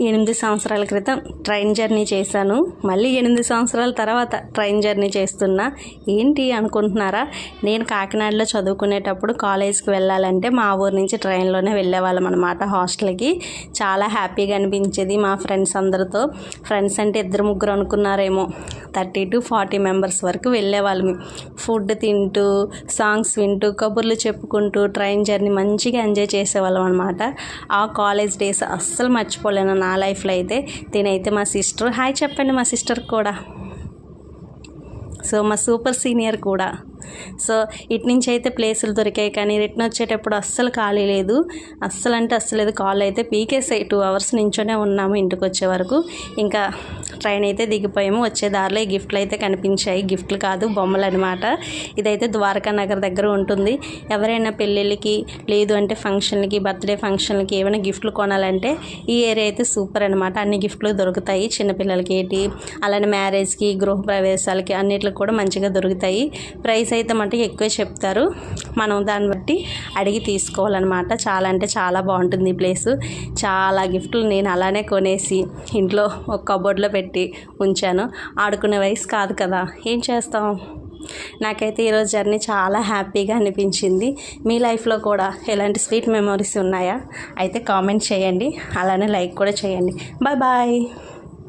8 సంవత్సరాల క్రితం train journey చేశాను. మళ్ళీ 8 సంవత్సరాల తర్వాత ట్రైన్ జర్నీ చేస్తున్నా. ఏంటి అనుకుంటున్నారా? నేను కాకినాడలో చదువుకునేటప్పుడు కాలేజ్కి వెళ్ళాలంటే మా ఊరు నుంచి ట్రైన్లోనే వెళ్ళేవాళ్ళం అనమాట హాస్టల్కి. చాలా హ్యాపీగా అనిపించేది మా ఫ్రెండ్స్ అందరితో. ఫ్రెండ్స్ అంటే 2-3 అనుకున్నారేమో, 30 to 40 మెంబర్స్ వరకు వెళ్ళేవాళ్ళం. ఫుడ్ తింటూ, సాంగ్స్ వింటూ, కబుర్లు చెప్పుకుంటూ ట్రైన్ జర్నీ మంచిగా ఎంజాయ్ చేసేవాళ్ళం అనమాట. ఆ కాలేజ్ డేస్ అస్సలు మర్చిపోలేను నా లైఫ్లో అయితే. తినైతే మా సిస్టర్, హాయ్ చెప్పండి మా సిస్టర్ కూడా. సో మా సూపర్ సీనియర్ కూడా. సో ఇటు నుంచి అయితే ప్లేసులు దొరికాయి, కానీ రిటర్న్ వచ్చేటప్పుడు అస్సలు ఖాళీ లేదు. అస్సలు అంటే అస్సలేదు. కాల్ అయితే పీకేసాయి. 2 hours నించోనే ఉన్నాము ఇంటికి వచ్చే వరకు. ఇంకా ట్రైన్ అయితే దిగిపోయాము. వచ్చే దారిలో ఈ గిఫ్ట్లు అయితే కనిపించాయి. గిఫ్ట్లు కాదు, బొమ్మలు అనమాట. ఇదైతే ద్వారకా నగర్ దగ్గర ఉంటుంది. ఎవరైనా పెళ్ళిళ్ళకి, లేదు అంటే ఫంక్షన్లకి, బర్త్డే ఫంక్షన్లకి ఏమైనా గిఫ్ట్లు కొనాలంటే ఈ ఏరియా అయితే సూపర్ అనమాట. అన్ని గిఫ్ట్లు దొరుకుతాయి. చిన్నపిల్లలకి ఏంటి, అలానే మ్యారేజ్కి, గృహప్రవేశాలకి అన్నిటికి కూడా మంచిగా దొరుకుతాయి. ప్రైస్ అయితే మటుకు ఎక్కువే చెప్తారు. మనం దాన్ని బట్టి అడిగి తీసుకోవాలన్నమాట. చాలా అంటే చాలా బాగుంటుంది ఈ ప్లేసు. చాలా గిఫ్ట్లు నేను అలానే కొనేసి ఇంట్లో ఒక కబోర్డ్లో పెట్టి ఉంచాను. ఆడుకునే వయసు కాదు కదా, ఏం చేస్తాం. నాకైతే ఈరోజు జర్నీ చాలా హ్యాపీగా అనిపించింది. మీ లైఫ్లో కూడా ఎలాంటి స్వీట్ మెమరీస్ ఉన్నాయా? అయితే కామెంట్ చేయండి, అలానే లైక్ కూడా చేయండి. Bye bye.